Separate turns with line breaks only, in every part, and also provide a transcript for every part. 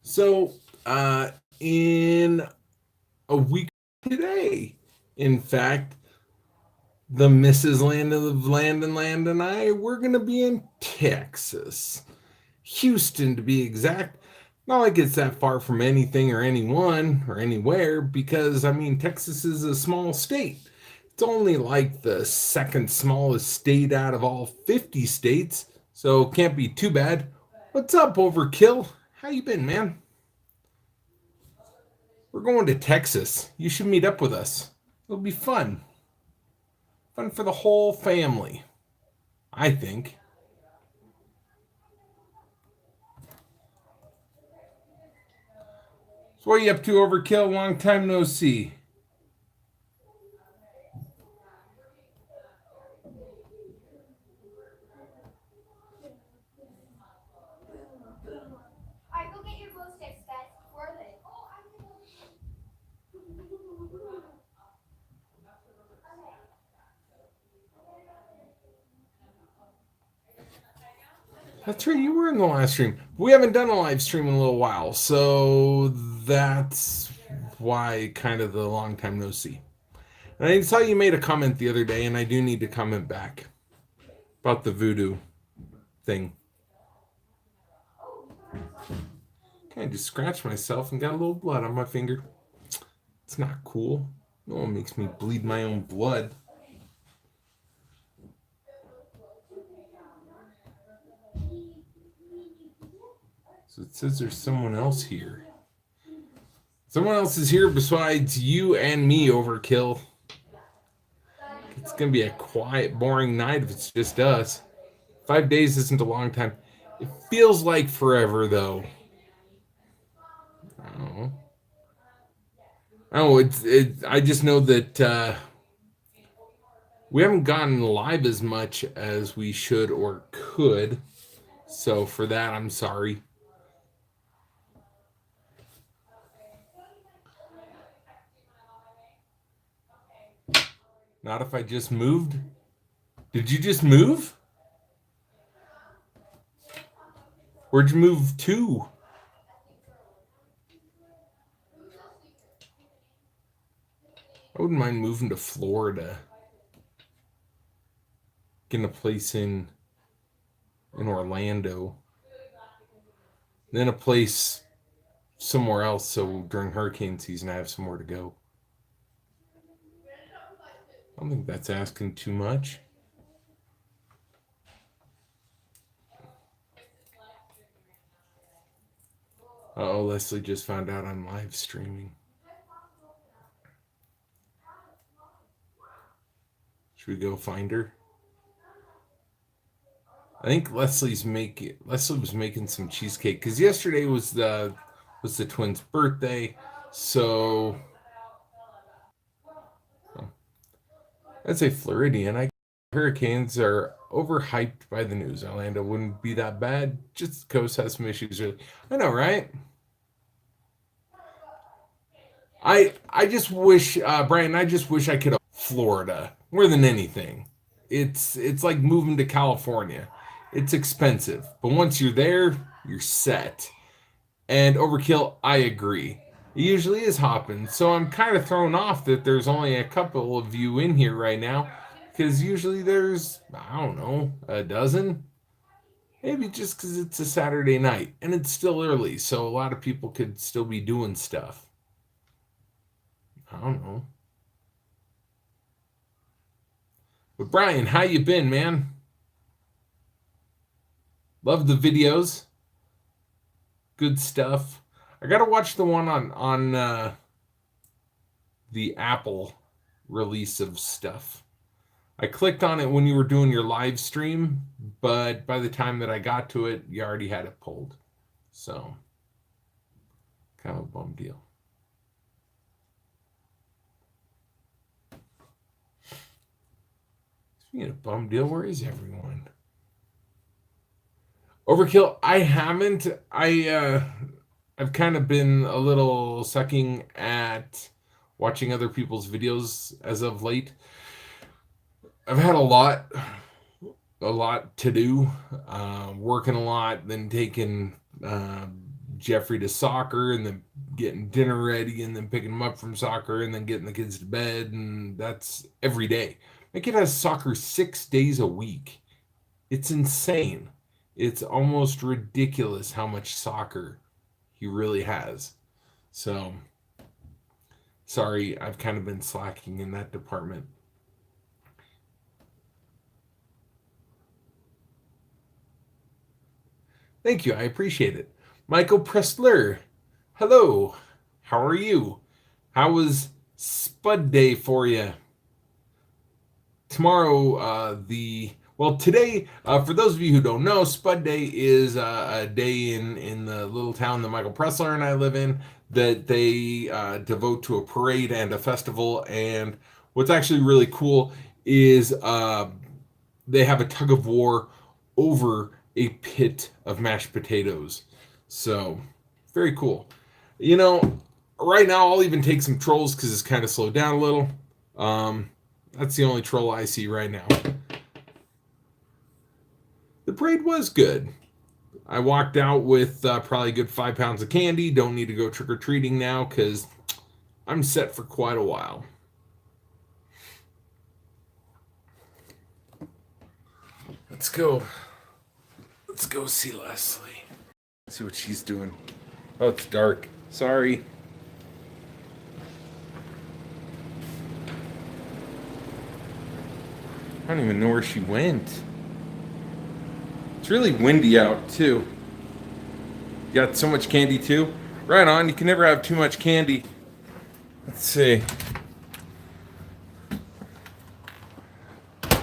So, in a week today, in fact, the Mrs. Land and I, we're going to be in Texas. Houston, to be exact. Not like it's that far from anything or anyone or anywhere, because, I mean, Texas is a small state. It's only like the second smallest state out of all 50 states, so can't be too bad. What's up, Overkill? How you been, man? We're going to Texas. You should meet up with us. It'll be fun. Fun for the whole family, I think. So what are you up to, Overkill? Long time no see. That's right, you were in the last stream. We haven't done a live stream in a little while, so that's why kind of the long time no see. And I saw you made a comment the other day, and I do need to comment back about the voodoo thing. Okay, I just scratched myself and got a little blood on my finger. It's not cool. No one makes me bleed my own blood. So it says there's someone else here. Someone else is here besides you and me, Overkill. It's going to be a quiet, boring night if it's just us. 5 days isn't a long time. It feels like forever, though. Oh, I just know that we haven't gotten live as much as we should or could. So for that, I'm sorry. Not if I just moved. Did you just move? Where'd you move to? I wouldn't mind moving to Florida. Getting a place in Orlando. Then a place somewhere else so during hurricane season I have somewhere to go. I don't think that's asking too much. Oh, Leslie just found out I'm live streaming. Should we go find her? I think Leslie was making some cheesecake because yesterday was the twins' birthday. So I'd say Floridian. Hurricanes are overhyped by the news. Orlando wouldn't be that bad. Just the coast has some issues. Really, I know, right? I just wish, Brian. I just wish I could Florida more than anything. It's like moving to California. It's expensive, but once you're there, you're set. And Overkill, I agree. It usually is hopping, so I'm kind of thrown off that there's only a couple of you in here right now, because usually there's, I don't know, a dozen. Maybe just because it's a Saturday night and it's still early, so a lot of people could still be doing stuff. I don't know. But Brian, how you been, man? Love the videos. Good stuff. I gotta watch the one on the Apple release of stuff. I clicked on it when you were doing your live stream, but by the time that I got to it, you already had it pulled. So, kind of a bum deal. Speaking of bum deal, where is everyone? Overkill, I haven't. I've kind of been a little sucking at watching other people's videos as of late. I've had a lot to do, working a lot, then taking Jeffrey to soccer and then getting dinner ready and then picking him up from soccer and then getting the kids to bed. And that's every day. My kid has soccer 6 days a week. It's insane. It's almost ridiculous how much soccer he really has. So, sorry, I've kind of been slacking in that department. Thank you. I appreciate it. Michael Pressler. Hello. How are you? How was Spud Day for you? Tomorrow, today, for those of you who don't know, Spud Day is a day in the little town that Michael Pressler and I live in that they devote to a parade and a festival. And what's actually really cool is they have a tug of war over a pit of mashed potatoes. So, very cool. You know, right now I'll even take some trolls because it's kind of slowed down a little. That's the only troll I see right now. The parade was good. I walked out with probably a good 5 pounds of candy. Don't need to go trick-or-treating now because I'm set for quite a while. Let's go. Let's go see Leslie. See what she's doing. Oh, it's dark. Sorry. I don't even know where she went. It's really windy out, too. You got so much candy, too? Right on. You can never have too much candy. Let's see.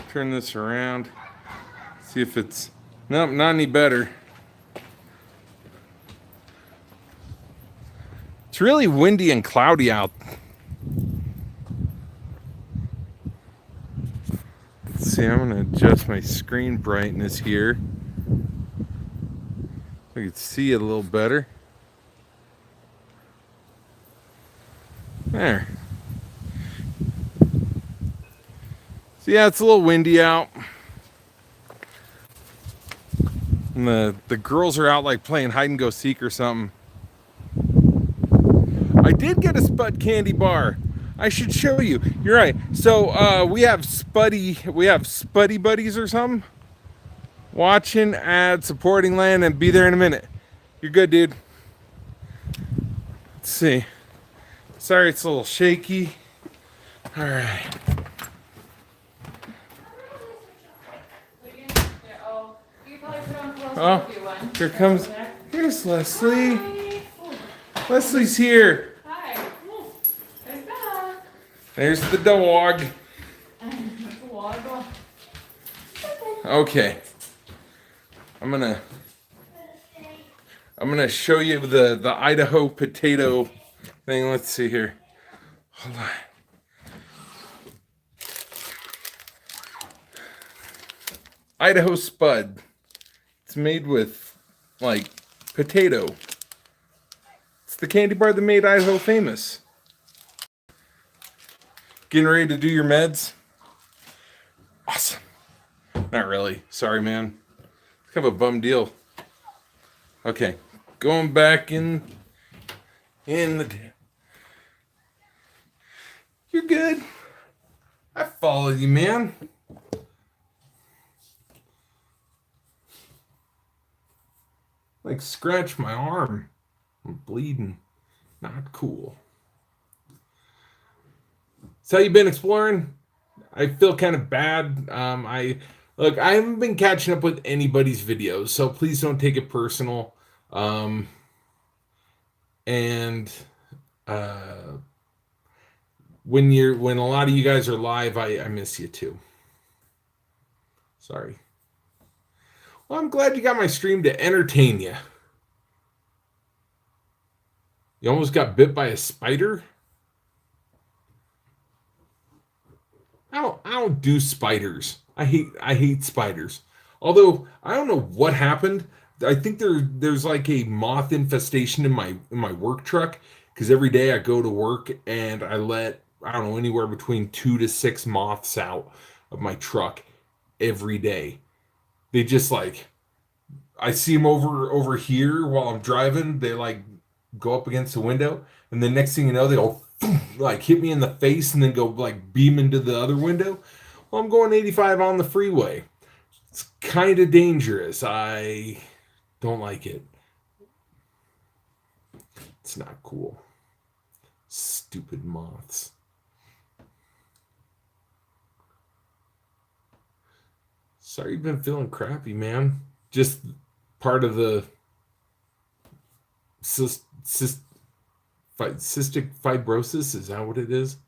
Turn this around. See if it's... Nope, not any better. It's really windy and cloudy out. Let's see, I'm going to adjust my screen brightness here. I can see it a little better. There. So yeah, it's a little windy out. And the girls are out like playing hide and go seek or something. I did get a Spud candy bar. I should show you. You're right. So we have Spuddy buddies or something. Watching, ad, supporting land, and be there in a minute. You're good, dude. Let's see. Sorry, it's a little shaky. All right. Oh, here comes. Here's Leslie. Leslie's here. There's the dog. Okay. I'm gonna show you the Idaho potato thing. Let's see here. Hold on. Idaho Spud. It's made with like potato. It's the candy bar that made Idaho famous. Getting ready to do your meds? Awesome. Not really. Sorry, man. It's kind of a bum deal. Okay. Going back in the... You're good. I followed you, man. Like, scratch my arm. I'm bleeding. Not cool. So how you been exploring? I feel kind of bad. I haven't been catching up with anybody's videos, so please don't take it personal. And when a lot of you guys are live, I miss you too. Sorry. Well, I'm glad you got my stream to entertain you. You almost got bit by a spider? I don't do spiders. I hate spiders. Although I don't know what happened. I think there's like a moth infestation in my work truck because every day I go to work and I let, I don't know, anywhere between 2 to 6 moths out of my truck every day. They just like I see them over here while I'm driving. They like go up against the window, and the next thing you know, they go like hit me in the face and then go like beam into the other window. Well, I'm going 85 on the freeway. It's kind of dangerous. I don't like it. It's not cool. Stupid moths. Sorry you've been feeling crappy, man. Just part of the cystic fibrosis. Is that what it is?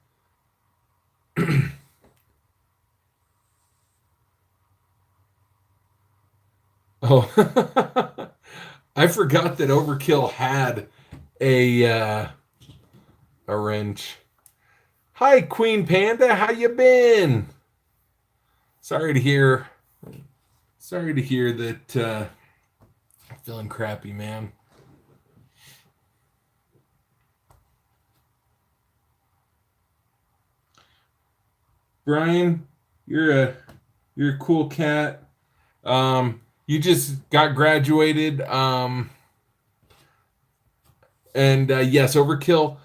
Oh, I forgot that Overkill had a wrench. Hi, Queen Panda. How you been? Sorry to hear. Sorry to hear that. I'm feeling crappy, man. Brian, you're a cool cat. You just got graduated. And yes, Overkill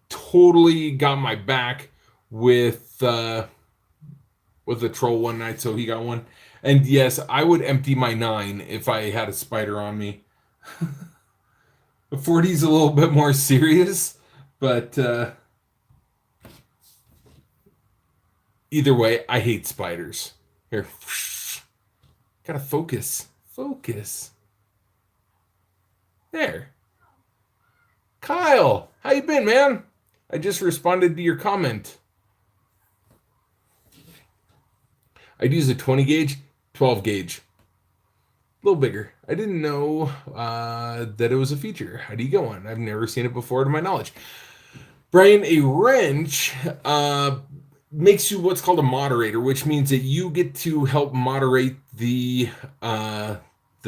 totally got my back with the troll one night, so he got one. And yes, I would empty my 9 if I had a spider on me. The 40's a little bit more serious, but either way, I hate spiders. Here, gotta focus. Focus. There. Kyle, how you been, man? I just responded to your comment. I'd use a 20 gauge, 12 gauge. A little bigger. I didn't know that it was a feature. How do you go on? I've never seen it before to my knowledge. Brian, a wrench makes you what's called a moderator, which means that you get to help moderate the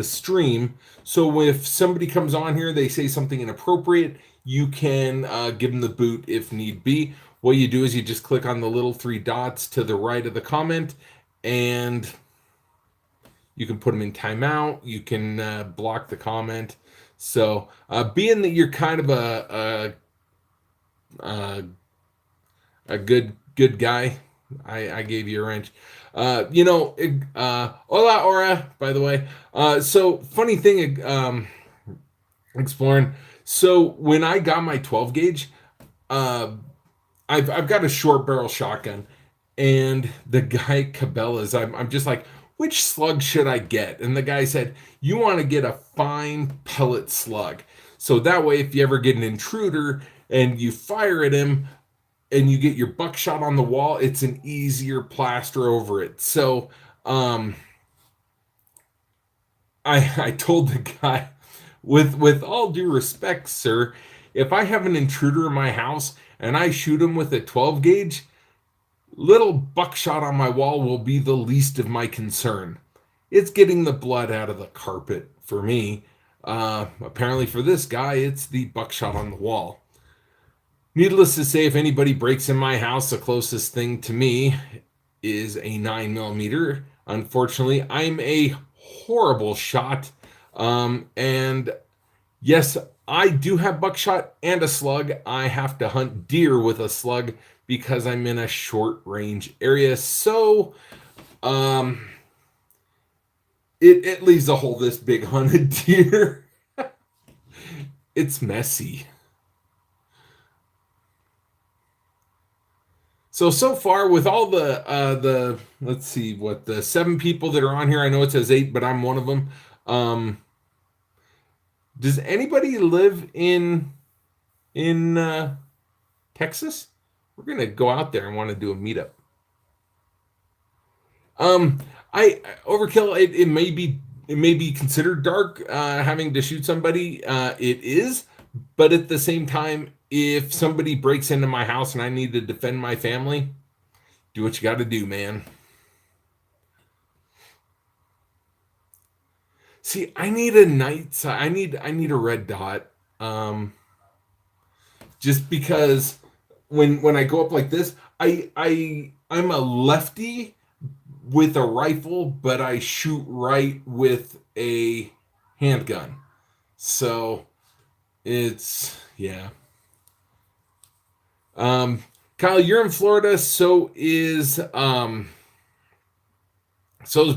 stream. So if somebody comes on here, they say something inappropriate, you can give them the boot if need be. What you do is you just click on the little 3 dots to the right of the comment, and you can put them in timeout. You can block the comment. So being that you're kind of a good guy, I gave you a wrench. Hola Aura, by the way. So funny thing, exploring. So when I got my 12 gauge, I've got a short barrel shotgun, and the guy Cabela's, I'm just like, which slug should I get? And the guy said, you want to get a fine pellet slug. So that way, if you ever get an intruder and you fire at him and you get your buckshot on the wall, it's an easier plaster over it. So I told the guy, with all due respect, sir, if I have an intruder in my house and I shoot him with a 12 gauge, little buckshot on my wall will be the least of my concern. It's getting the blood out of the carpet for me. Apparently for this guy, it's the buckshot on the wall. Needless to say, if anybody breaks in my house, the closest thing to me is a 9mm. Unfortunately, I'm a horrible shot. And yes, I do have buckshot and a slug. I have to hunt deer with a slug because I'm in a short range area. So it leaves a hole this big hunted deer. It's messy. So far with all the let's see what the 7 people that are on here. I know it says 8, but I'm one of them. Does anybody live in Texas? We're gonna go out there and want to do a meetup. I Overkill. It may be considered dark having to shoot somebody. It is, but at the same time, if somebody breaks into my house and I need to defend my family, do what you got to do, man. See, I need a night. I need a red dot. Just because when I go up like this, I'm a lefty, with a rifle, but I shoot right with a handgun. So yeah. Um, Kyle, you're in Florida, so is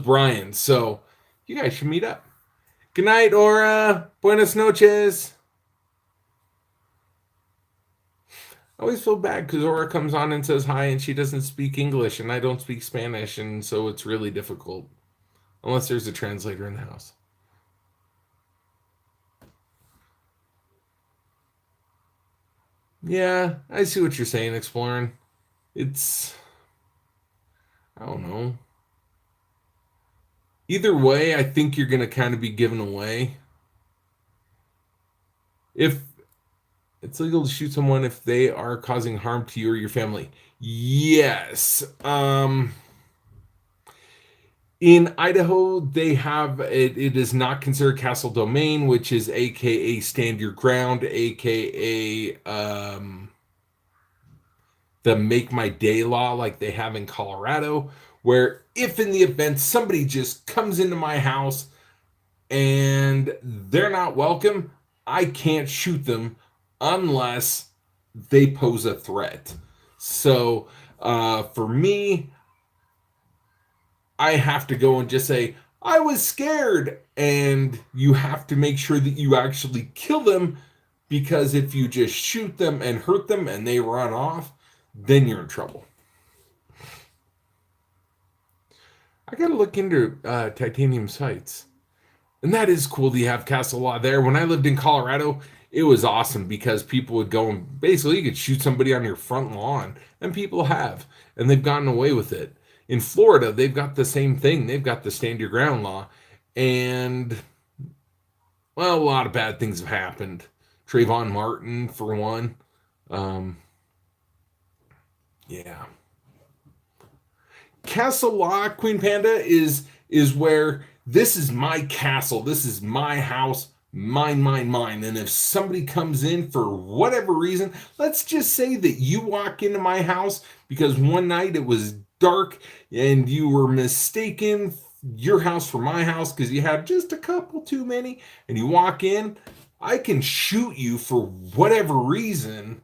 Brian. So you guys should meet up. Good night, Aura. Buenas noches. I always feel bad because Aura comes on and says hi, and she doesn't speak English, and I don't speak Spanish, and so it's really difficult unless there's a translator in the house. Yeah, I see what you're saying, exploring. It's, I don't know. Either way, I think you're going to kind of be given away. If it's legal to shoot someone if they are causing harm to you or your family. Yes. In Idaho, they have it. It is not considered castle domain, which is AKA stand your ground, AKA the make my day law, like they have in Colorado, where if in the event somebody just comes into my house and they're not welcome, I can't shoot them unless they pose a threat. So for me, I have to go and just say, I was scared. And you have to make sure that you actually kill them, because if you just shoot them and hurt them and they run off, then you're in trouble. I got to look into titanium sites. And that is cool that you have castle law there. When I lived in Colorado, it was awesome because people would go and basically you could shoot somebody on your front lawn, and people have, and they've gotten away with it. In Florida, they've got the same thing. They've got the stand your ground law, and well, a lot of bad things have happened. Trayvon Martin, for one. Um, yeah. Castle law, Queen Panda, is where this is my castle, this is my house, mine. And if somebody comes in for whatever reason, let's just say that you walk into my house because one night it was dark and you were mistaken your house for my house because you had just a couple too many, and you walk in, I can shoot you for whatever reason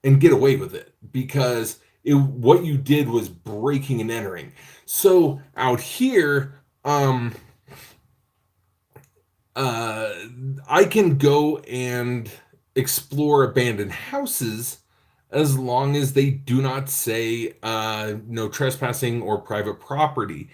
and get away with it because what you did was breaking and entering. So out here, I can go and explore abandoned houses as long as they do not say no trespassing or private property,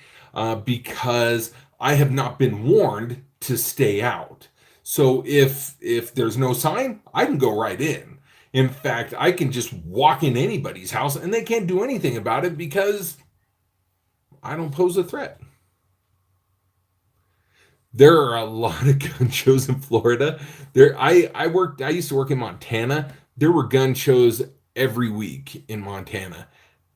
because I have not been warned to stay out. So if there's no sign, I can go right in. In fact, I can just walk in anybody's house and they can't do anything about it because I don't pose a threat. There are a lot of gun shows in Florida. I used to work in Montana. There were gun shows every week in Montana.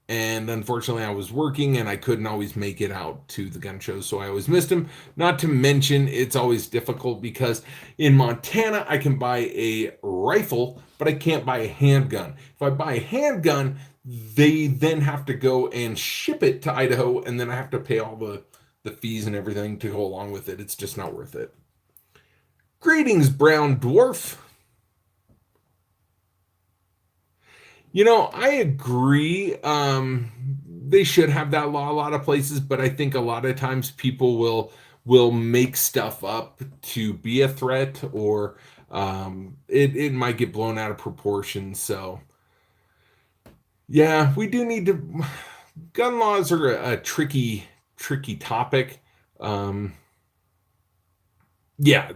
And unfortunately, I was working and I couldn't always make it out to the gun shows, so I always missed them. Not to mention, it's always difficult because in Montana, I can buy a rifle, but I can't buy a handgun. If I buy a handgun, they then have to go and ship it to Idaho, and then I have to pay all the fees and everything to go along with it. It's just not worth it. Greetings, brown dwarf. You know, I agree. They should have that law a lot of places, but I think a lot of times people will make stuff up to be a threat, or it might get blown out of proportion. So, yeah, we do need to. Gun laws are a tricky topic. Yeah,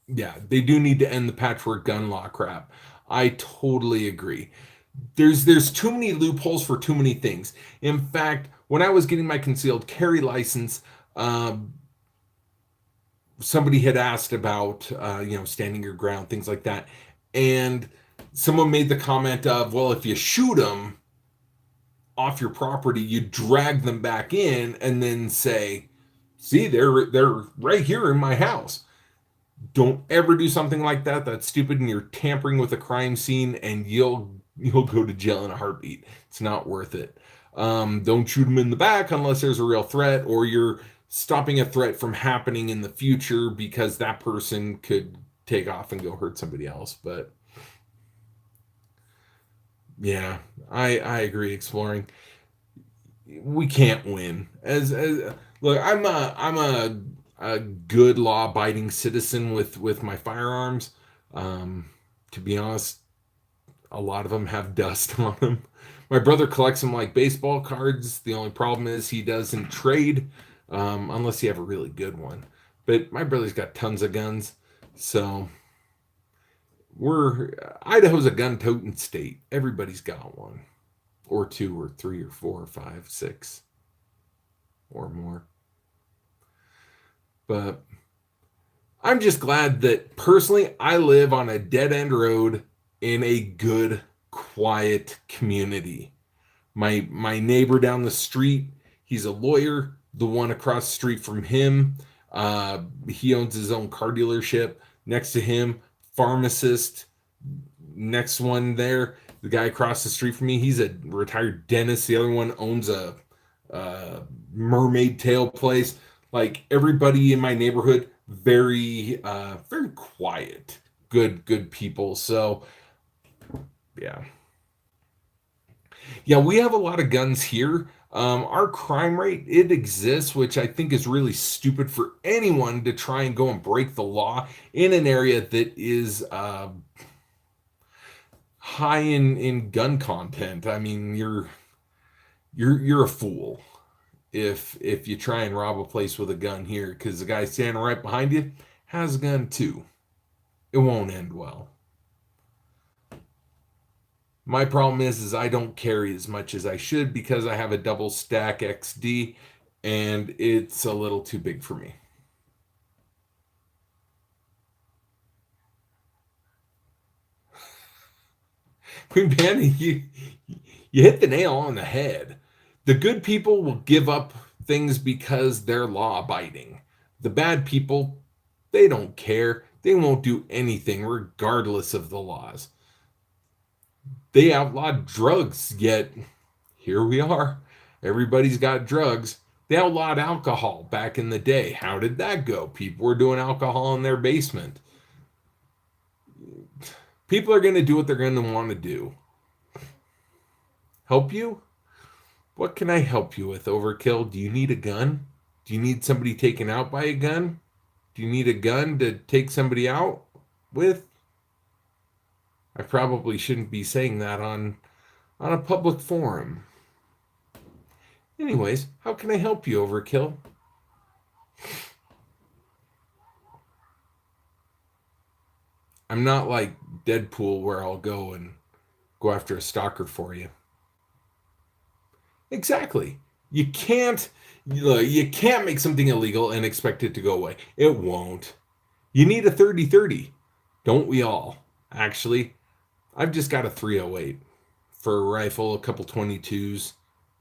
they do need to end the patchwork gun law crap. I totally agree. There's too many loopholes for too many things. In fact, when I was getting my concealed carry license, somebody had asked about standing your ground, things like that, and someone made the comment of, well, if you shoot them off your property, you drag them back in and then say, see, they're right here in my house. Don't ever do something like that. That's stupid, and you're tampering with a crime scene, and you'll go to jail in a heartbeat. It's not worth it. Don't shoot them in the back unless there's a real threat, or you're stopping a threat from happening in the future because that person could take off and go hurt somebody else. But yeah, I agree. Exploring, we can't win. As look, I'm a good law abiding citizen with my firearms. Um, to be honest, a lot of them have dust on them. My brother collects them like baseball cards. The only problem is he doesn't trade unless you have a really good one. But my brother's got tons of guns, so we're Idaho's a gun-toting state. Everybody's got one, or two, or three, or four, or five, six, or more. But I'm just glad that personally I live on a dead-end road in a good, quiet community. My neighbor down the street, he's a lawyer. The one across the street from him, he owns his own car dealership. Next to him, pharmacist. Next one there, the guy across the street from me, he's a retired dentist. The other one owns a mermaid tail place. Like everybody in my neighborhood, very quiet, good people. So yeah. Yeah, we have a lot of guns here. Our crime rate, it exists, which I think is really stupid for anyone to try and go and break the law in an area that is high in gun content. I mean, you're a fool if you try and rob a place with a gun here, because the guy standing right behind you has a gun too. It won't end well. My problem is I don't carry as much as I should because I have a double stack XD and it's a little too big for me. Queen Pandy, you hit the nail on the head. The good people will give up things because they're law abiding. The bad people, they don't care. They won't do anything regardless of the laws. They outlawed drugs, yet here we are. Everybody's got drugs. They outlawed alcohol back in the day. How did that go? People were doing alcohol in their basement. People are going to do what they're going to want to do. Help you? What can I help you with, Overkill? Do you need a gun? Do you need somebody taken out by a gun? Do you need a gun to take somebody out with? I probably shouldn't be saying that on a public forum. Anyways, how can I help you, Overkill? I'm not like Deadpool where I'll go and go after a stalker for you. Exactly. You can't make something illegal and expect it to go away. It won't. You need a 30-30. Don't we all? Actually, I've just got a 308 for a rifle, a couple 22s,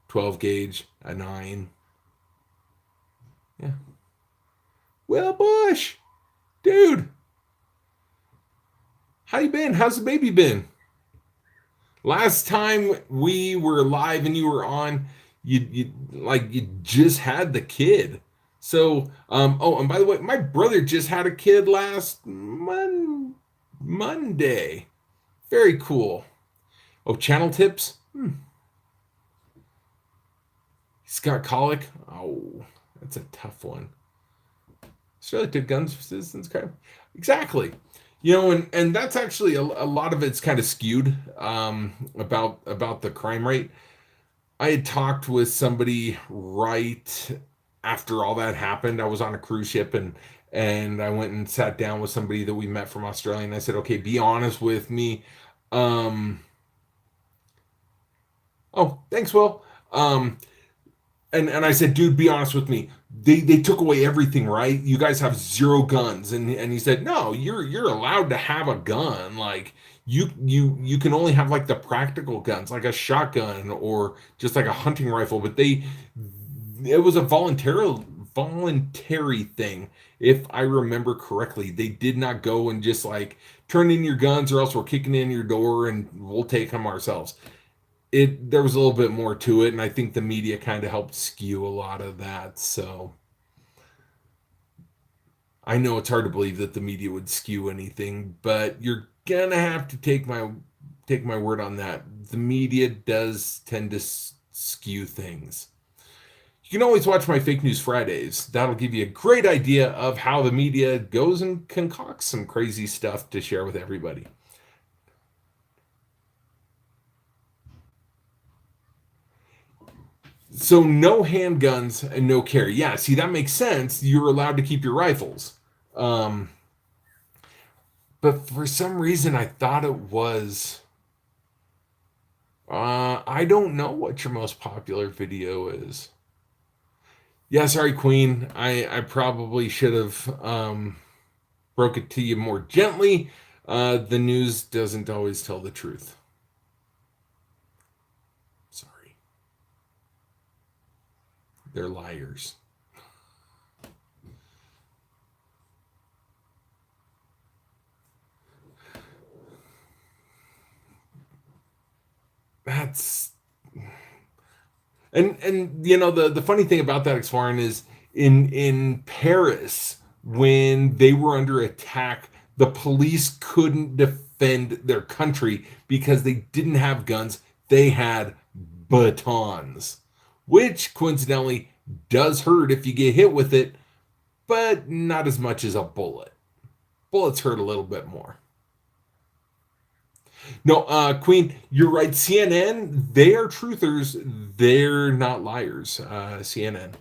12 gauge, a 9. Yeah. Well, Bush, dude, how you been? How's the baby been? Last time we were live and you were on, you just had the kid. So, oh, and by the way, my brother just had a kid last Monday. Very cool. Oh, channel tips? He's got colic. Oh, that's a tough one. Australia took guns for citizens crime. Exactly. And that's actually a lot of it's kind of skewed about the crime rate. I had talked with somebody right after all that happened. I was on a cruise ship and I went and sat down with somebody that we met from Australia, and I said, "Okay, be honest with me." Um, oh, thanks, Will. And I said, "Dude, be honest with me. They took away everything, right? You guys have zero guns." And he said, "No, you're allowed to have a gun. Like you can only have like the practical guns, like a shotgun or just like a hunting rifle, but it was a voluntary thing. If I remember correctly, they did not go and just like turn in your guns or else we're kicking in your door and we'll take them ourselves. there was a little bit more to it, and I think the media kind of helped skew a lot of that. So I know it's hard to believe that the media would skew anything, but you're gonna have to take my word on that. The media does tend to skew things. You can always watch my Fake News Fridays. That'll give you a great idea of how the media goes and concocts some crazy stuff to share with everybody. So no handguns and no carry. Yeah, see, that makes sense. You're allowed to keep your rifles. Um, but for some reason, I thought it was. I don't know what your most popular video is. Yeah, sorry, Queen. I probably should have broke it to you more gently. The news doesn't always tell the truth. Sorry. They're liars. That's and you know the funny thing about that, Exploring, is in Paris when they were under attack, the police couldn't defend their country because they didn't have guns. They had batons, which coincidentally does hurt if you get hit with it, but not as much as a bullet. Bullets hurt a little bit more. No, Queen, you're right. CNN, they are truthers. They're not liars. CNN.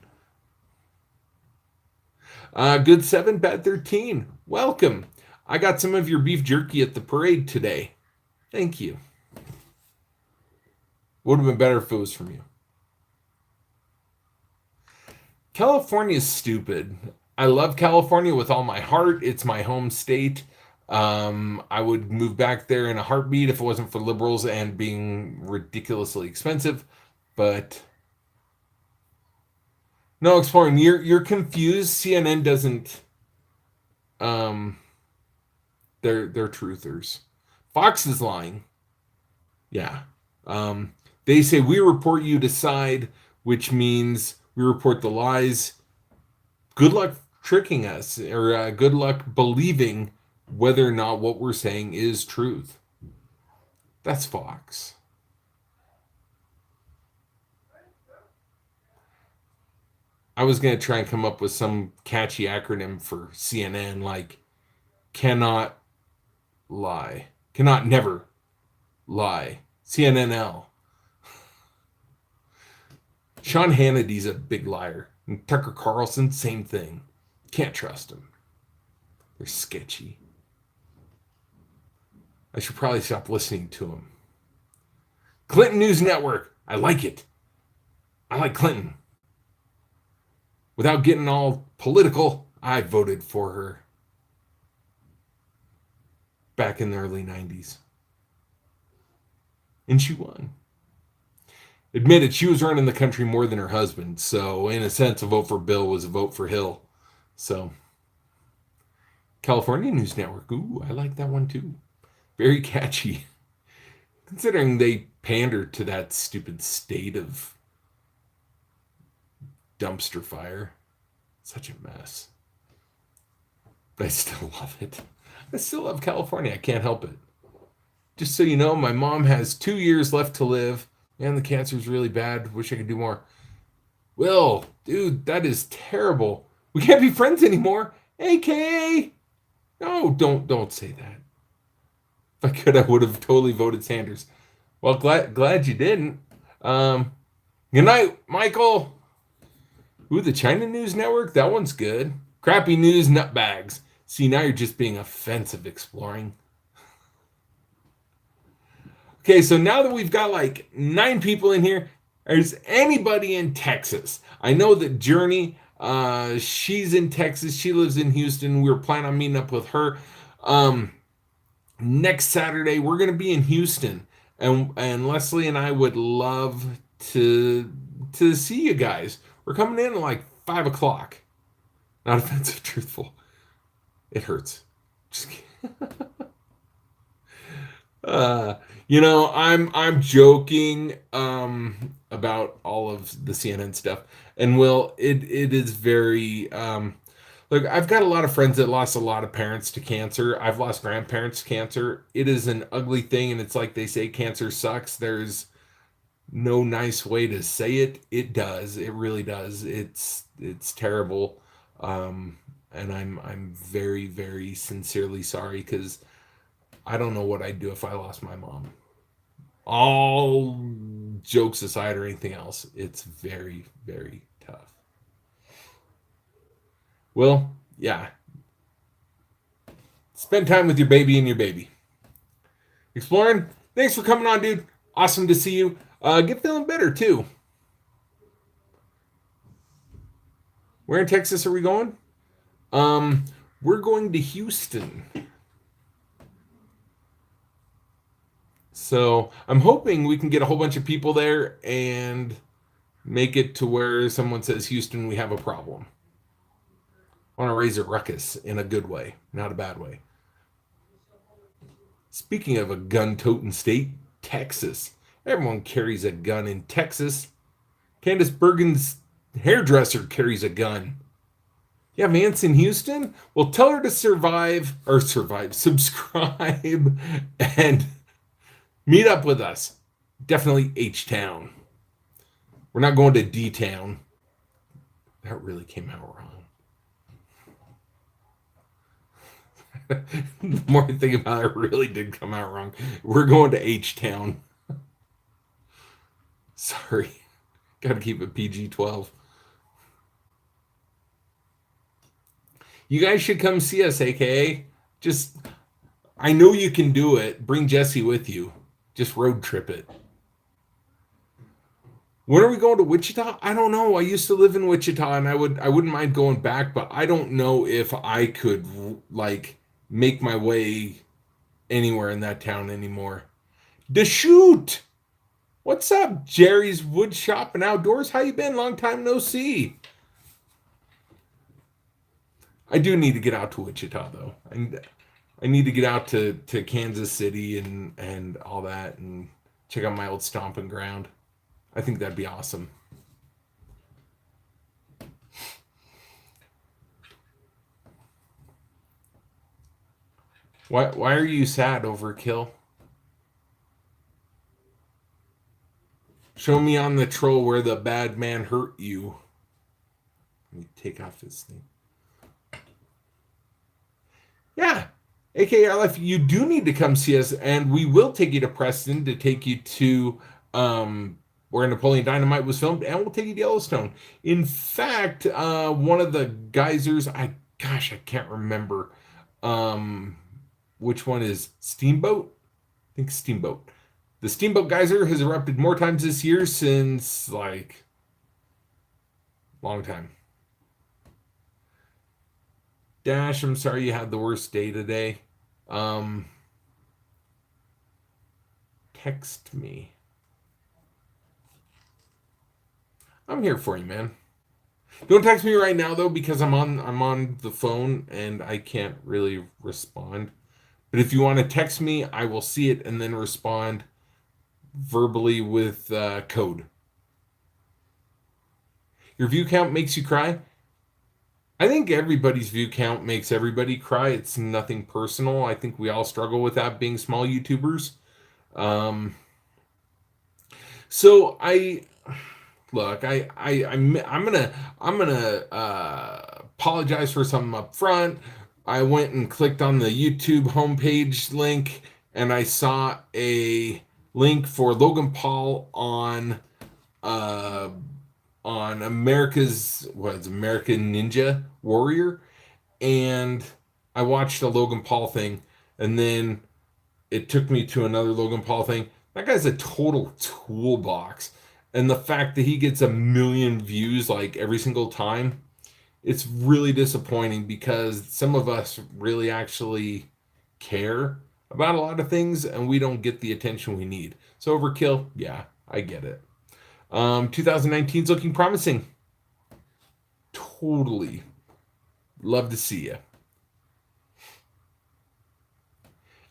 Good 7, bad 13. Welcome. I got some of your beef jerky at the parade today. Thank you. Would have been better if it was from you. California is stupid. I love California with all my heart. It's my home state. I would move back there in a heartbeat if it wasn't for liberals and being ridiculously expensive. But no, Exploring, you're confused. CNN doesn't. Um, they're truthers. Fox is lying. Yeah. They say we report, you decide, which means we report the lies. Good luck tricking us, or good luck believing whether or not what we're saying is truth. That's Fox. I was going to try and come up with some catchy acronym for CNN, like cannot lie, cannot never lie, CNNL. Sean Hannity's a big liar. And Tucker Carlson, same thing. Can't trust him. They're sketchy. I should probably stop listening to him. Clinton News Network. I like it. I like Clinton. Without getting all political, I voted for her back in the early 90s. And she won. Admitted she was running the country more than her husband. So, in a sense, a vote for Bill was a vote for Hill. So, California News Network. Ooh, I like that one too. Very catchy. Considering they pandered to that stupid state of dumpster fire. Such a mess. But I still love it. I still love California. I can't help it. Just so you know, my mom has 2 years left to live. Man, the cancer's really bad. Wish I could do more. Will, dude, that is terrible. We can't be friends anymore. AKA. No, don't say that. If I could, I would have totally voted Sanders. Well, glad you didn't. Good night, Michael. Ooh, the China News Network? That one's good. Crappy news, nutbags. See, now you're just being offensive, Exploring. Okay, so now that we've got like 9 people in here, is anybody in Texas? I know that Journey, she's in Texas. She lives in Houston. We were planning on meeting up with her. Next Saturday, we're going to be in Houston. And Leslie and I would love to see you guys. We're coming in at like 5 o'clock. Not offensive, truthful. It hurts. Just kidding. I'm joking about all of the CNN stuff. And Will, it is very look, I've got a lot of friends that lost a lot of parents to cancer. I've lost grandparents to cancer. It is an ugly thing, and it's like they say cancer sucks. There's no nice way to say it. It does. It really does. It's terrible. And I'm very, very sincerely sorry because I don't know what I'd do if I lost my mom. All jokes aside or anything else, it's very, very tough. Well, yeah. Spend time with your baby and your baby. Exploring, thanks for coming on, dude. Awesome to see you. Get feeling better too. Where in Texas are we going? We're going to Houston. So I'm hoping we can get a whole bunch of people there and make it to where someone says, Houston, we have a problem. I want to raise a ruckus in a good way, not a bad way. Speaking of a gun-toting state, Texas. Everyone carries a gun in Texas. Candace Bergen's hairdresser carries a gun. Yeah, Vance in Houston? Well, tell her to subscribe, and meet up with us. Definitely H-Town. We're not going to D-Town. That really came out wrong. The more I think about it, it really did come out wrong. We're going to H-Town. Sorry. Got to keep it PG-12. You guys should come see us, aka just, I know you can do it. Bring Jesse with you. Just road trip it. When are we going to Wichita? I don't know. I used to live in Wichita, and I wouldn't mind going back, but I don't know if I could like make my way anywhere in that town anymore. Deschute! What's up, Jerry's Wood Shop and Outdoors? How you been? Long time no see. I do need to get out to Wichita though. I need to get out to Kansas City and all that and check out my old stomping ground. I think that'd be awesome. Why are you sad, Overkill? Show me on the troll where the bad man hurt you. Let me take off this thing. Yeah. AKRLF, you do need to come see us, and we will take you to Preston to take you to where Napoleon Dynamite was filmed, and we'll take you to Yellowstone. In fact, one of the geysers, I can't remember which one is Steamboat. I think Steamboat. The Steamboat geyser has erupted more times this year since like long time. Dash, I'm sorry you had the worst day today. Text me. I'm here for you, man. Don't text me right now though, because I'm on the phone and I can't really respond. But if you want to text me, I will see it and then respond verbally with code. Your view count makes you cry? I think everybody's view count makes everybody cry. It's nothing personal. I think we all struggle with that being small YouTubers. So I'm gonna apologize for something up front. I went and clicked on the YouTube homepage link, and I saw a link for Logan Paul on American Ninja Warrior, and I watched a Logan Paul thing, and then it took me to another Logan Paul thing. That guy's a total toolbox, and the fact that he gets 1 million views like every single time, it's really disappointing because some of us really actually care about a lot of things and we don't get the attention we need. So Overkill, yeah, I get it. 2019 is looking promising. Totally. Love to see you.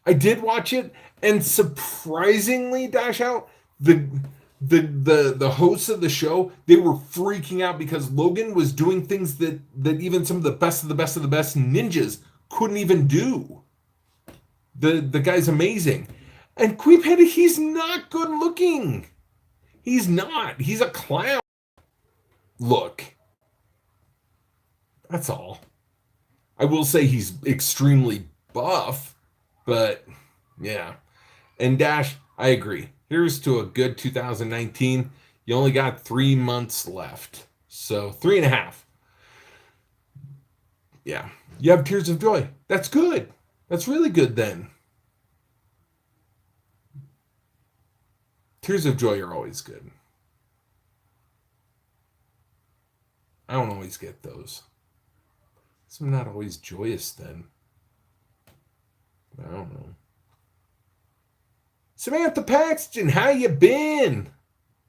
I did watch it, and surprisingly, Dash Out, the the hosts of the show, they were freaking out because Logan was doing things that even some of the best of the best of the best ninjas couldn't even do. The guy's amazing. And Queephead, he's not good looking. He's not. He's a clown. Look. That's all. I will say he's extremely buff, but yeah. And Dash, I agree. Here's to a good 2019. You only got 3 months left. So 3.5. Yeah. You have Tears of Joy. That's good. That's really good then. Tears of Joy are always good. I don't always get those. So I'm not always joyous then. I don't know. Samantha Paxton, how you been?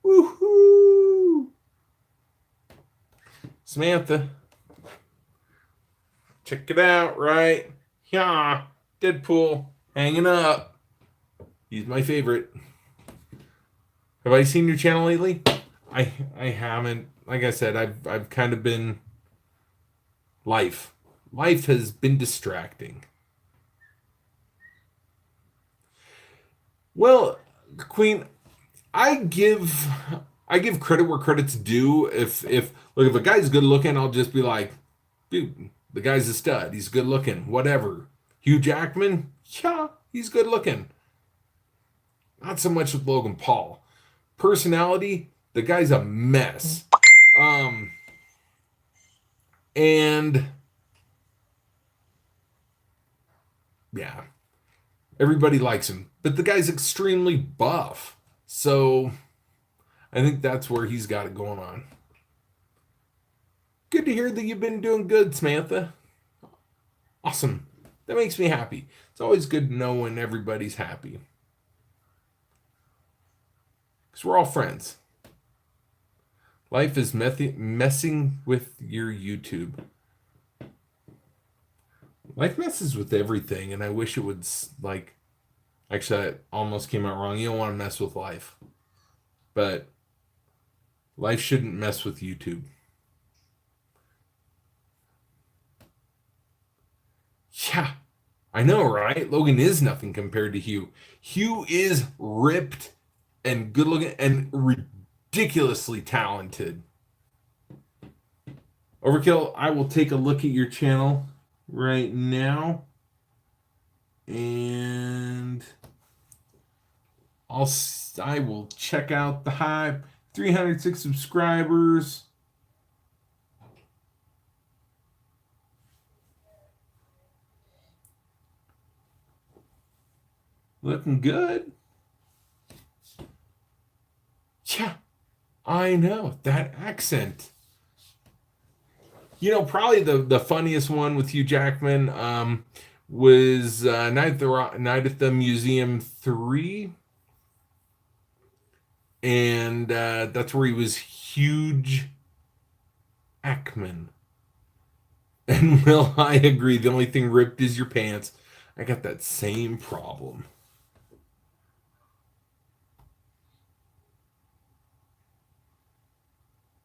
Woohoo! Samantha, check it out, right? Yeah, Deadpool hanging up. He's my favorite. Have I seen your channel lately? I haven't. Like I said, I've kind of been life. Life has been distracting. Well, Queen, I give credit where credit's due. If look, if a guy's good looking, I'll just be like, dude, the guy's a stud. He's good looking. Whatever. Hugh Jackman, yeah, he's good looking. Not so much with Logan Paul. Personality, the guy's a mess. And yeah, everybody likes him, but the guy's extremely buff. So I think that's where he's got it going on. Good to hear that you've been doing good, Samantha. Awesome. That makes me happy. It's always good to know when everybody's happy. Because we're all friends. Life is messing with your YouTube. Life messes with everything, and I wish it would, like, actually, I almost came out wrong. You don't want to mess with life. But life shouldn't mess with YouTube. Yeah, I know, right? Logan is nothing compared to Hugh. Hugh is ripped and good looking and ridiculously talented. Overkill, I will take a look at your channel right now. And I will check out the hype. 306 subscribers. Looking good. Yeah, I know. That accent. You know, probably the funniest one with Hugh Jackman was Night at the Museum 3. And that's where he was Huge Ackman. And Will, I agree. The only thing ripped is your pants. I got that same problem.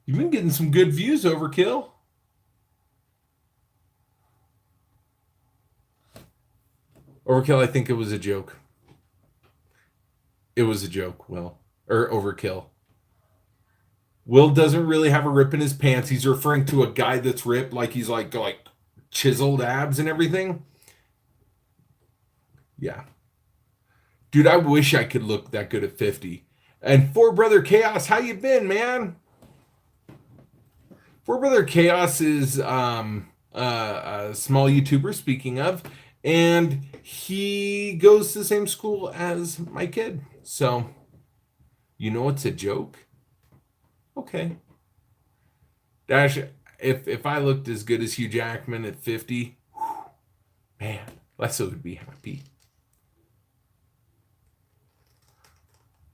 You've been getting some good views, Overkill. Overkill, I think it was a joke. It was a joke, Will. Or Overkill. Will doesn't really have a rip in his pants. He's referring to a guy that's ripped, like he's like chiseled abs and everything. Yeah. Dude, I wish I could look that good at 50. And Four Brother Chaos, how you been, man? Four Brother Chaos is a small YouTuber, speaking of, and he goes to the same school as my kid. So, you know it's a joke? Okay. Dash, if I looked as good as Hugh Jackman at 50, whew, man, Lessa would be happy.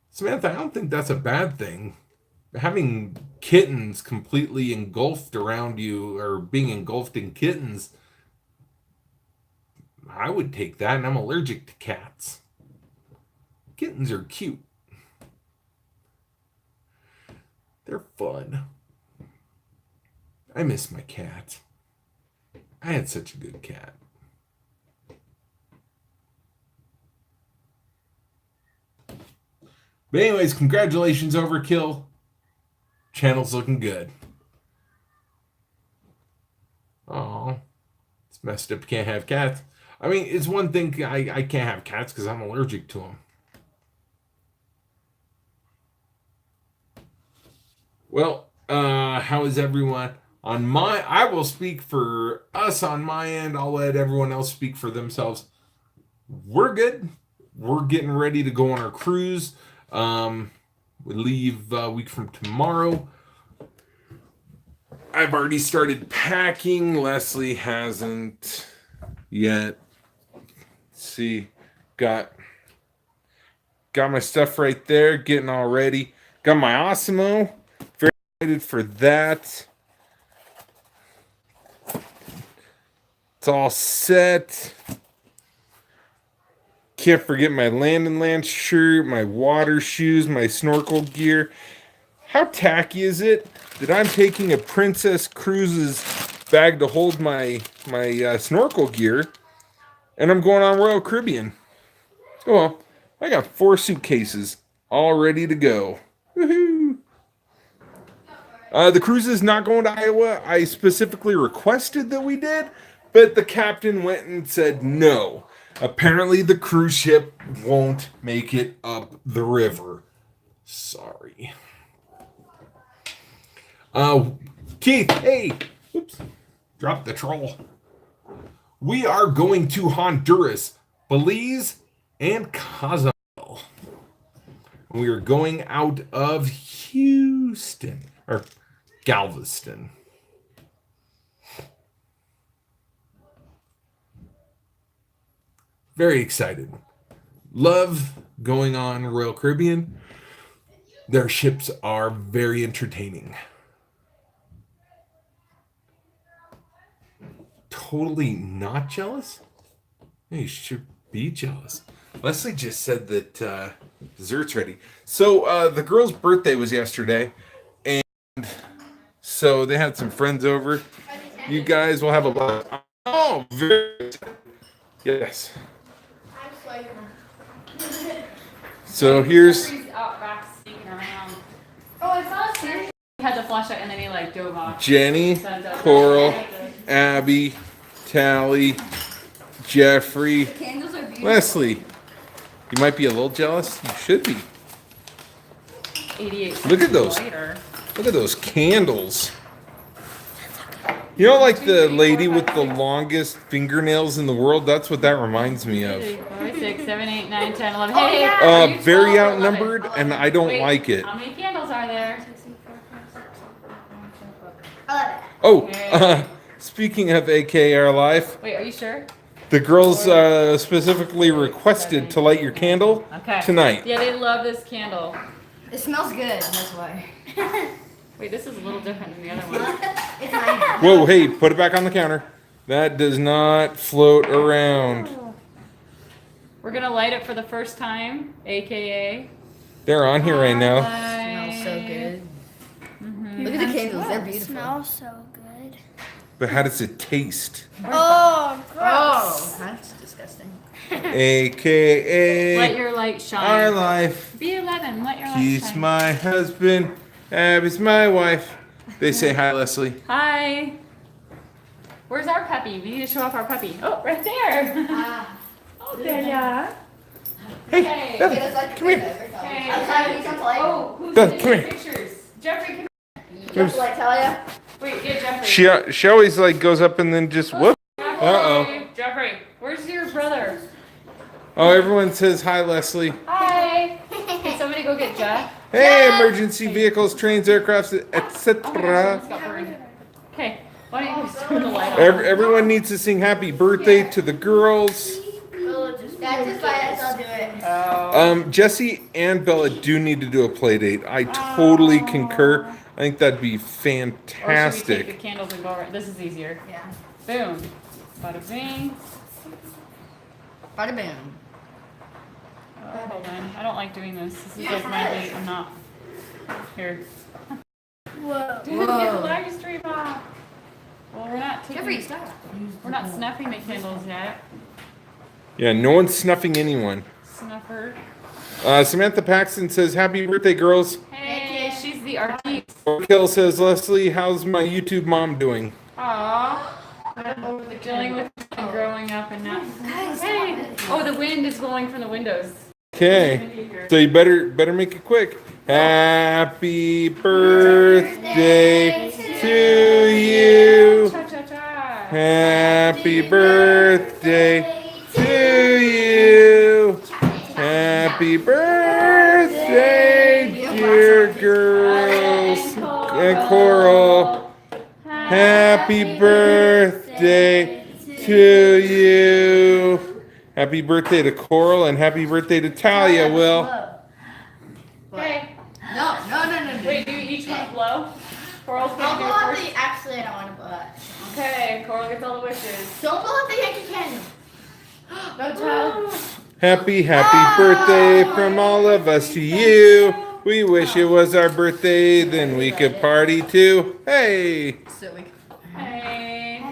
Samantha, I don't think that's a bad thing. Having kittens completely engulfed around you, or being engulfed in kittens, I would take that, and I'm allergic to cats. Kittens are cute. They're fun. I miss my cat. I had such a good cat. But anyways, congratulations, Overkill. Channel's looking good. Oh, it's messed up. Can't have cats. I mean, it's one thing I can't have cats because I'm allergic to them. Well, how is everyone? I will speak for us on my end. I'll let everyone else speak for themselves. We're good. We're getting ready to go on our cruise. We leave a week from tomorrow. I've already started packing. Leslie hasn't yet. Let's see, got my stuff right there, getting all ready. Got my Osmo. Very excited for that. It's all set. Can't forget my Land and Land shirt, my water shoes, my snorkel gear. How tacky is it that I'm taking a Princess Cruises bag to hold my snorkel gear, and I'm going on Royal Caribbean? Oh well, I got 4 suitcases all ready to go. Woohoo! The cruise is not going to Iowa. I specifically requested that we did, but the captain went and said no. Apparently the cruise ship won't make it up the river. Sorry. Keith, hey! Oops. Dropped the troll. We are going to Honduras, Belize, and Cozumel. We are going out of Houston, or Galveston. Very excited. Love going on Royal Caribbean. Their ships are very entertaining. Totally not jealous? You should be jealous. Leslie just said that dessert's ready. So the girl's birthday was yesterday, and so they had some friends over. You guys will have a lot. Oh, very. Yes. So here's.
Had to flush it and then he like dove off.
Jenny, Coral, Abby, Tally, Jeffrey, Leslie. You might be a little jealous. You should be.
88.
Look at those. Look at those candles. You know, like the lady with the longest fingernails in the world? That's what that reminds me of.
5, 6, 7, 8, 9, 10, 11. Hey,
very outnumbered, and I don't
Wait,
like it.
How many candles are there?
Oh, speaking of AKR Life,
Wait, are you sure?
the girls specifically requested to light your candle tonight.
Yeah, they love this candle.
It smells good, that's why.
Wait, this is a little different than the other one.
It's mine.
Whoa, hey, put it back on the counter. That does not float around.
We're gonna light it for the first time, AKA.
They're on here right now.
Smells so good. Look at the candles, they're beautiful.
Smells so good.
But how does it taste?
Oh, gross.
Oh, that's disgusting.
AKA
Let your light shine.
our life.
B11, let your light
He's
shine.
my husband. Abby's my wife. They say hi, Leslie.
Hi. Where's our puppy? We need to show off our puppy. Oh, right there. Oh, there ya.
Hey, Bella, come here.
Hey. Oh, who's
Bella,
in
come
the
here.
pictures? Jeffrey, come
Just like tell ya.
Wait, yeah, Jeffrey.
She always like goes up and then just whoop. Uh-oh.
Jeffrey, where's your brother?
Oh, everyone says hi, Leslie.
Hi. Can somebody go get Jeff?
Hey, emergency vehicles, trains, aircrafts, etc.
Okay, why don't you just turn the light on?
Everyone needs to sing happy birthday to the girls.
That's just fine, I'll do it.
Jesse and Bella do need to do a play date. I totally concur. I think that'd be
Or should we take the
fantastic.
candles and go right? This is easier.
Yeah.
Boom. Bada bing.
Bada bam.
Oh, hold on. I don't like doing this. This is like my weight. I'm not. Here.
Whoa.
Dude, get the live stream off. Well, we're not
Jeffrey,
taking.
stop.
We're not snuffing the candles yet.
Yeah, no one's snuffing anyone.
Snuffer.
Samantha Paxton says, "Happy birthday, girls."
Hey, she's the artiste.
Kill says, "Leslie, how's my YouTube mom doing?"
Aww. Dealing with growing up and not. Hey. Oh, the wind is blowing from the windows.
Okay, so you better make it quick. Happy birthday to you.
Cha cha cha.
Happy birthday to you. Happy birthday, dear girls and Coral. Happy birthday to you. Happy birthday to Coral and happy birthday to Talia, Will.
Hey.
No.
Wait, do you each want to blow? Coral's
I'll
gonna
blow
do
up
it first.
the. Actually, I don't want to blow it.
Okay, Coral gets all the wishes.
Don't blow up the Yankee candle. No, child.
Happy birthday from all of us to you. We wish it was our birthday, then we could party too. Hey!
Silly.
Hey.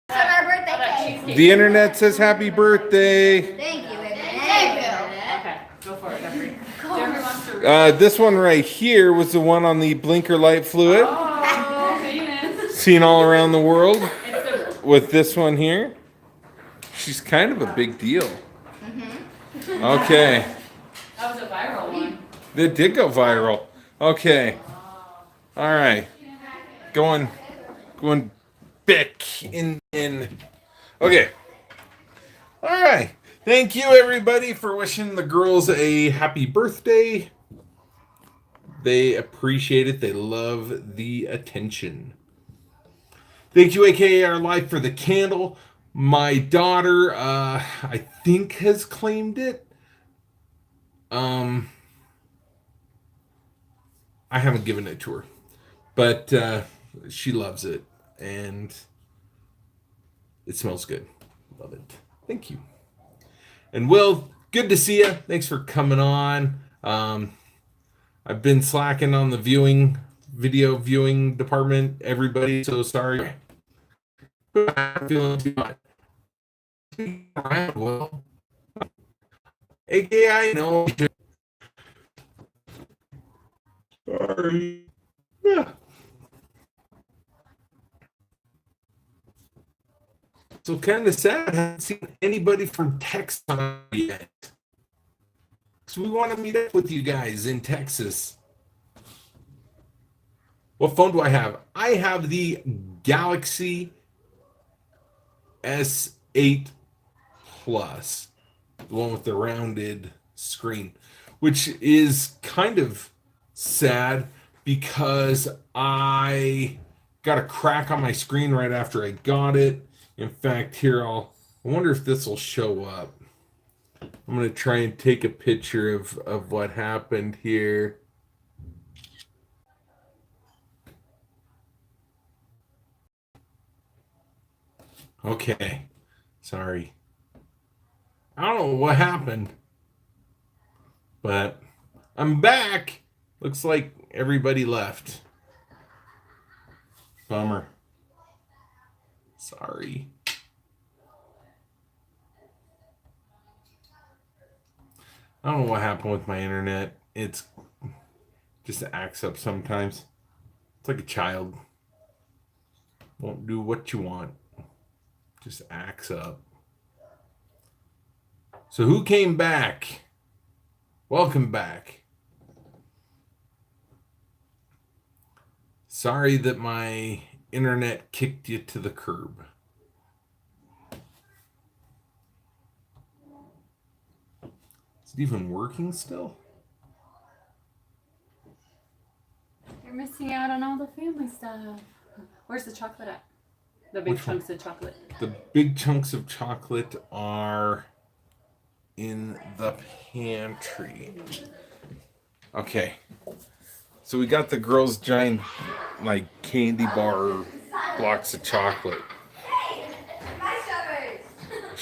It's our birthday
How about
cake.
cheesecake?
The internet says happy birthday.
Thank you, Evan.
Okay, go for it, Jeffrey. Jeffrey wants to.
This one right here was the one on the blinker light fluid,
Oh, famous.
seen all around the world.
It's the.
With this one here, she's kind of a big deal. Okay,
That was a viral one.
it did go viral. Okay, all right, going back in. Okay, all right. Thank you everybody for wishing the girls a happy birthday. They appreciate it. They love the attention. Thank you, aka Our Life, for the candle. My daughter, I think, has claimed it. I haven't given it to her, but she loves it, and it smells good. Love it. Thank you. And Will, good to see you. Thanks for coming on. I've been slacking on the video viewing department. Everybody, so sorry. I'm feeling too much. Around, Will. AKI, no. Sorry. Yeah. So kind of sad. I haven't seen anybody from Texas yet. So we want to meet up with you guys in Texas. What phone do I have? I have the Galaxy S8 Plus, the one with the rounded screen, which is kind of sad because I got a crack on my screen right after I got it. In fact, here I wonder if this will show up. I'm going to try and take a picture of what happened here. Okay. Sorry. I don't know what happened. But I'm back. Looks like everybody left. Bummer. Sorry. I don't know what happened with my internet. It's just acts up sometimes. It's like a child. Won't do what you want. Just acts up. So who came back? Welcome back. Sorry that my internet kicked you to the curb. Is it even working still?
You're missing out on all the family stuff. Where's the chocolate at? The big
Which one?
chunks of chocolate.
The big chunks of chocolate are in the pantry. Okay. So we got the girls' giant, like, candy bar blocks of chocolate.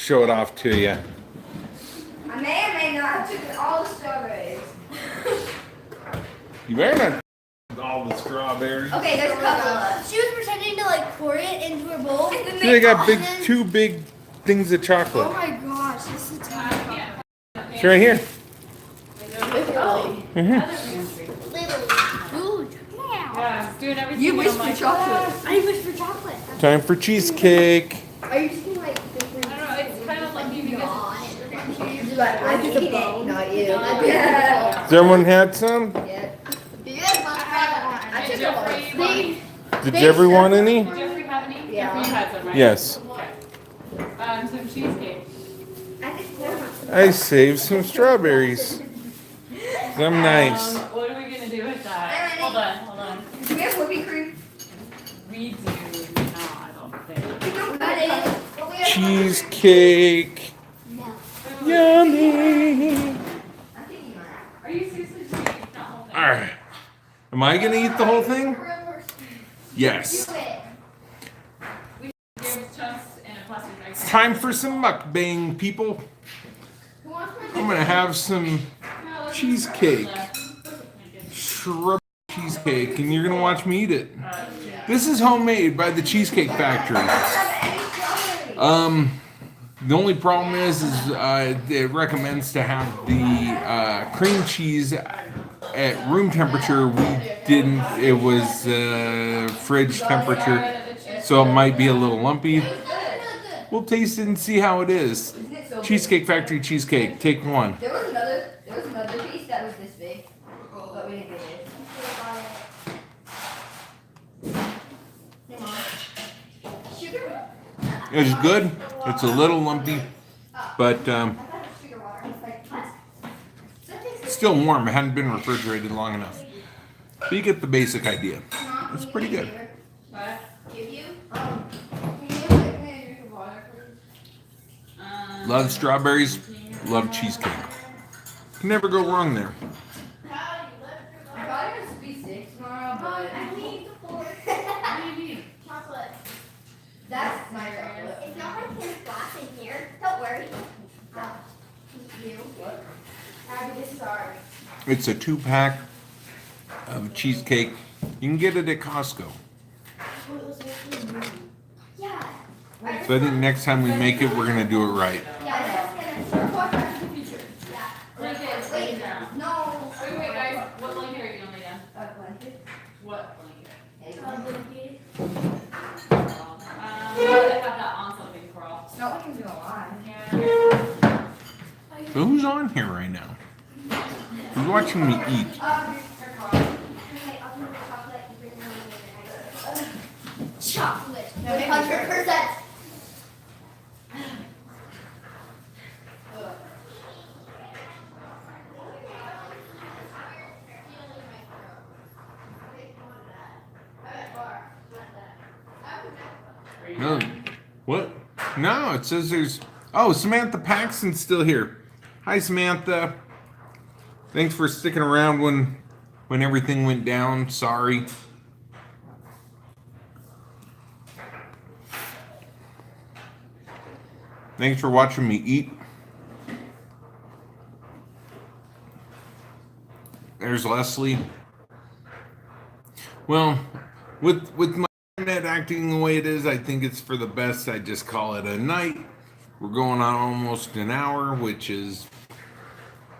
show it off to you.
I may or may not have taken all the strawberries.
You better not all the strawberries.
Okay, there's a couple of.
She was pretending to like pour it into her bowl. And then
They got
and then-
two big things of chocolate.
Oh my gosh, this is tiny.
It's right here.
Dude,
Yeah, doing everything.
You
and
wish
I'm
for
like,
chocolate.
I wish for chocolate.
Time for cheesecake.
Are you taking like different?
I don't know. It's kind of like you because
Like, I took a bone. Not you.
Has everyone had some?
Yeah.
I
Did Jeffrey,
Did Jeffrey want any?
did Jeffrey have any?
Yeah.
Jeffrey had some, right?
Yes.
Okay. Some cheesecake.
I saved some strawberries. Some nice.
What are we gonna do with that? Hold on.
Do we have whipping cream?
We do. No, I don't think.
That is.
Cheesecake. Yummy.
Are you seriously eating the whole thing?
Alright. Am I gonna eat the whole thing? Yes.
Give chunks in a plastic bag.
It's time for some mukbang, people. I'm gonna have some cheesecake. Shrub cheesecake, and you're gonna watch me eat it. This is homemade by the Cheesecake Factory. The only problem is it recommends to have the cream cheese at room temperature. We didn't. It was fridge temperature, so it might be a little lumpy. We'll taste it and see how it is. Cheesecake Factory cheesecake. Take one.
There was another piece that was this big, but we didn't get it. Sugar?
It's good. It's a little lumpy, but still warm. It hadn't been refrigerated long enough. But you get the basic idea. It's pretty good.
What?
Give you?
Love strawberries. Love cheesecake. Can never go wrong there.
I thought it was to be 6 tomorrow, but
I need the floor.
What do you need?
Chocolate.
that's my chocolate.
It's not like there's glass in here. Don't worry. You.
What?
Abby, this is ours.
It's a 2-pack of cheesecake. You can get it at Costco.
Yeah.
So I think next time we make it, we're gonna do it right.
Yeah, that's gonna watch Back to the Future. Yeah.
Blanket.
Wait,
Lay down.
no.
Wait, guys. What blanket are you gonna lay down?
Blanket?
What blanket?
It's
I have that on something, Coral.
not like I'm gonna lie.
Yeah.
So who's on here right now? Who's watching me eat?
Chocolate. 100%.
No. What? No, it says there's. Oh, Samantha Paxton's still here. Hi, Samantha. Thanks for sticking around when everything went down. Sorry. Thanks for watching me eat. There's Leslie. Well, with my internet acting the way it is, I think it's for the best. I just call it a night. We're going on almost an hour, which is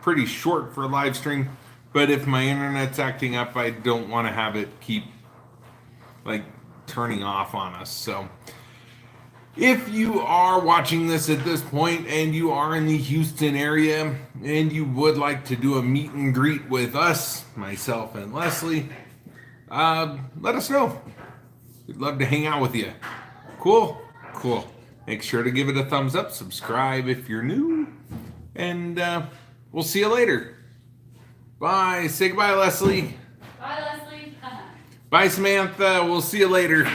pretty short for a live stream. But if my internet's acting up, I don't want to have it keep like turning off on us. So if you are watching this at this point and you are in the Houston area and you would like to do a meet and greet with us, myself and Leslie, let us know. We'd love to hang out with you. Cool? Cool. Make sure to give it a thumbs up, subscribe if you're new, and we'll see you later. Bye. Say goodbye, Leslie.
Bye, Leslie.
Bye, Samantha. We'll see you later.